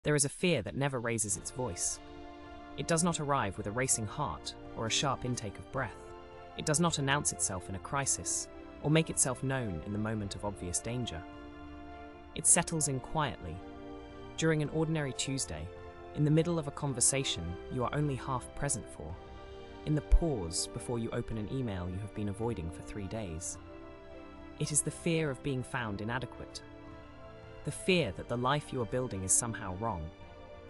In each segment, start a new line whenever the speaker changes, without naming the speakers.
There is a fear that never raises its voice. It does not arrive with a racing heart or a sharp intake of breath. It does not announce itself in a crisis or make itself known in the moment of obvious danger. It settles in quietly. During an ordinary Tuesday, in the middle of a conversation you are only half present for, in the pause before you open an email you have been avoiding for 3 days. It is the fear of being found inadequate. The fear that the life you are building is somehow wrong.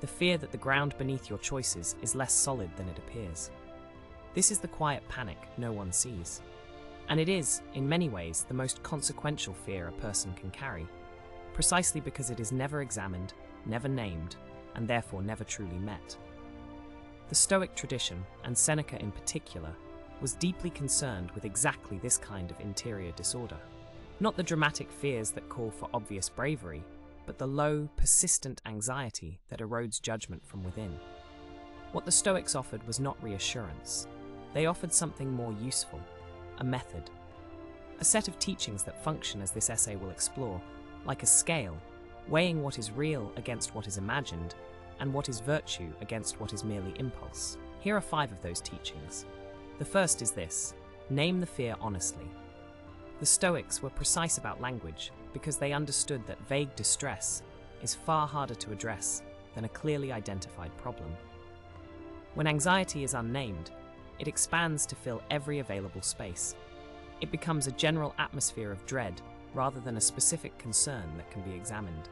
The fear that the ground beneath your choices is less solid than it appears. This is the quiet panic no one sees. And it is, in many ways, the most consequential fear a person can carry, precisely because it is never examined, never named, and therefore never truly met. The Stoic tradition, and Seneca in particular, was deeply concerned with exactly this kind of interior disorder. Not the dramatic fears that call for obvious bravery, but the low, persistent anxiety that erodes judgment from within. What the Stoics offered was not reassurance. They offered something more useful, a method. A set of teachings that function, as this essay will explore, like a scale, weighing what is real against what is imagined, and what is virtue against what is merely impulse. Here are 5 of those teachings. The first is this: name the fear honestly. The Stoics were precise about language because they understood that vague distress is far harder to address than a clearly identified problem. When anxiety is unnamed, it expands to fill every available space. It becomes a general atmosphere of dread rather than a specific concern that can be examined.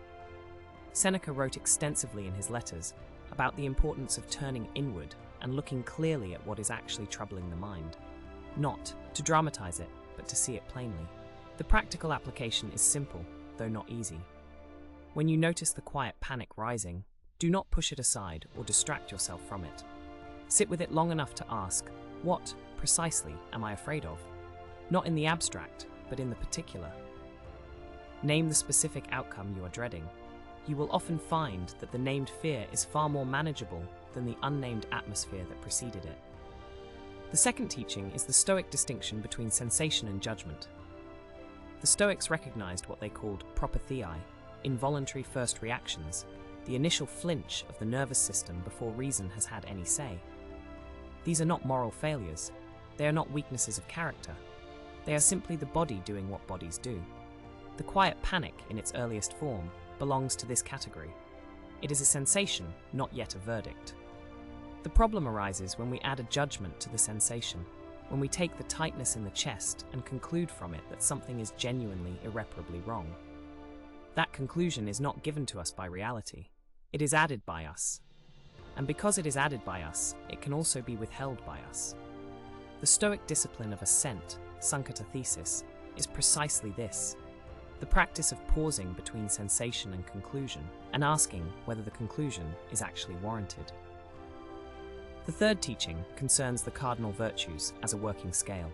Seneca wrote extensively in his letters about the importance of turning inward and looking clearly at what is actually troubling the mind. Not to dramatize it, but to see it plainly. The practical application is simple, though not easy. When you notice the quiet panic rising, do not push it aside or distract yourself from it. Sit with it long enough to ask, what, precisely, am I afraid of? Not in the abstract, but in the particular. Name the specific outcome you are dreading. You will often find that the named fear is far more manageable than the unnamed atmosphere that preceded it. The second teaching is the Stoic distinction between sensation and judgment. The Stoics recognized what they called propatheiai, involuntary first reactions, the initial flinch of the nervous system before reason has had any say. These are not moral failures. They are not weaknesses of character. They are simply the body doing what bodies do. The quiet panic, in its earliest form, belongs to this category. It is a sensation, not yet a verdict. The problem arises when we add a judgment to the sensation, when we take the tightness in the chest and conclude from it that something is genuinely irreparably wrong. That conclusion is not given to us by reality. It is added by us. And because it is added by us, it can also be withheld by us. The Stoic discipline of assent, synchrothesis, is precisely this: the practice of pausing between sensation and conclusion, and asking whether the conclusion is actually warranted. The third teaching concerns the cardinal virtues as a working scale.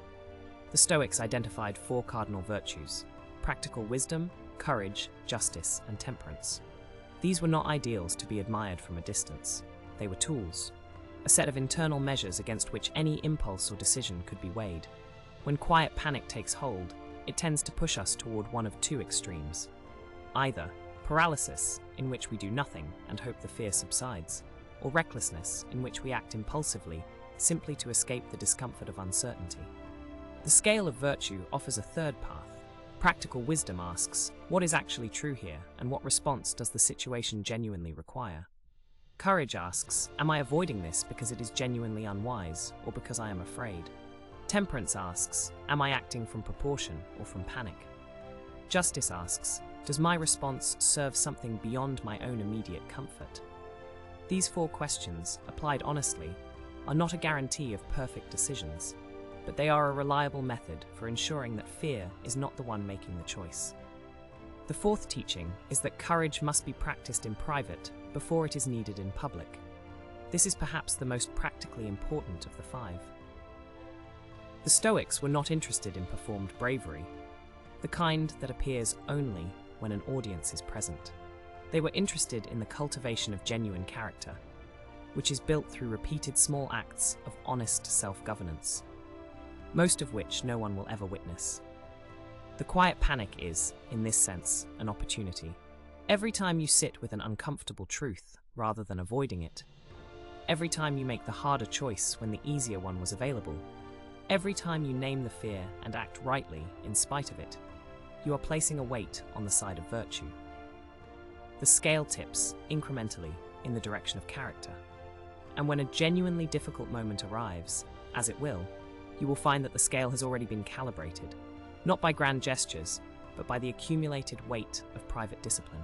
The Stoics identified 4 cardinal virtues: practical wisdom, courage, justice, and temperance. These were not ideals to be admired from a distance. They were tools, a set of internal measures against which any impulse or decision could be weighed. When quiet panic takes hold, it tends to push us toward one of 2 extremes. Either paralysis, in which we do nothing and hope the fear subsides, or recklessness, in which we act impulsively, simply to escape the discomfort of uncertainty. The scale of virtue offers a third path. Practical wisdom asks, what is actually true here, and what response does the situation genuinely require? Courage asks, am I avoiding this because it is genuinely unwise, or because I am afraid? Temperance asks, am I acting from proportion or from panic? Justice asks, does my response serve something beyond my own immediate comfort? These 4 questions, applied honestly, are not a guarantee of perfect decisions, but they are a reliable method for ensuring that fear is not the one making the choice. The fourth teaching is that courage must be practiced in private before it is needed in public. This is perhaps the most practically important of the 5. The Stoics were not interested in performed bravery, the kind that appears only when an audience is present. They were interested in the cultivation of genuine character, which is built through repeated small acts of honest self-governance, most of which no one will ever witness. The quiet panic is, in this sense, an opportunity. Every time you sit with an uncomfortable truth rather than avoiding it, every time you make the harder choice when the easier one was available, every time you name the fear and act rightly in spite of it, you are placing a weight on the side of virtue. The scale tips incrementally in the direction of character, and when a genuinely difficult moment arrives, as it will, you will find that the scale has already been calibrated, not by grand gestures, but by the accumulated weight of private discipline.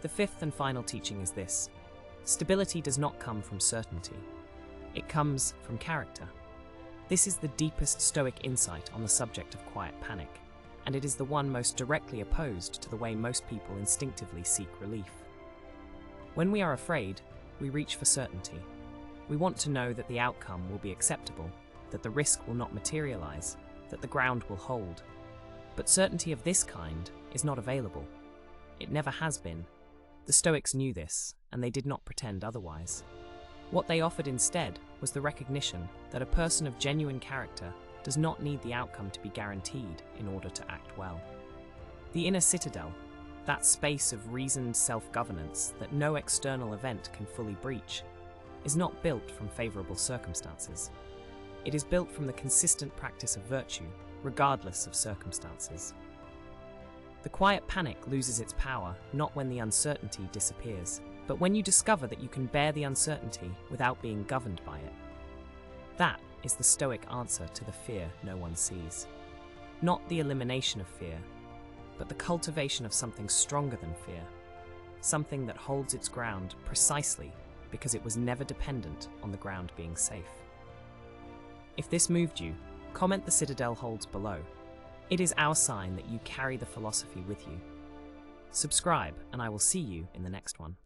The fifth and final teaching is this: stability does not come from certainty. It comes from character. This is the deepest Stoic insight on the subject of quiet panic, and it is the one most directly opposed to the way most people instinctively seek relief. When we are afraid, we reach for certainty. We want to know that the outcome will be acceptable, that the risk will not materialize, that the ground will hold. But certainty of this kind is not available. It never has been. The Stoics knew this, and they did not pretend otherwise. What they offered instead was the recognition that a person of genuine character does not need the outcome to be guaranteed in order to act well. The inner citadel, that space of reasoned self-governance that no external event can fully breach, is not built from favorable circumstances. It is built from the consistent practice of virtue, regardless of circumstances. The quiet panic loses its power not when the uncertainty disappears, but when you discover that you can bear the uncertainty without being governed by it. That is the Stoic answer to the fear no one sees. Not the elimination of fear, but the cultivation of something stronger than fear, something that holds its ground precisely because it was never dependent on the ground being safe. If this moved you, comment the Citadel holds below. It is our sign that you carry the philosophy with you. Subscribe, and I will see you in the next one.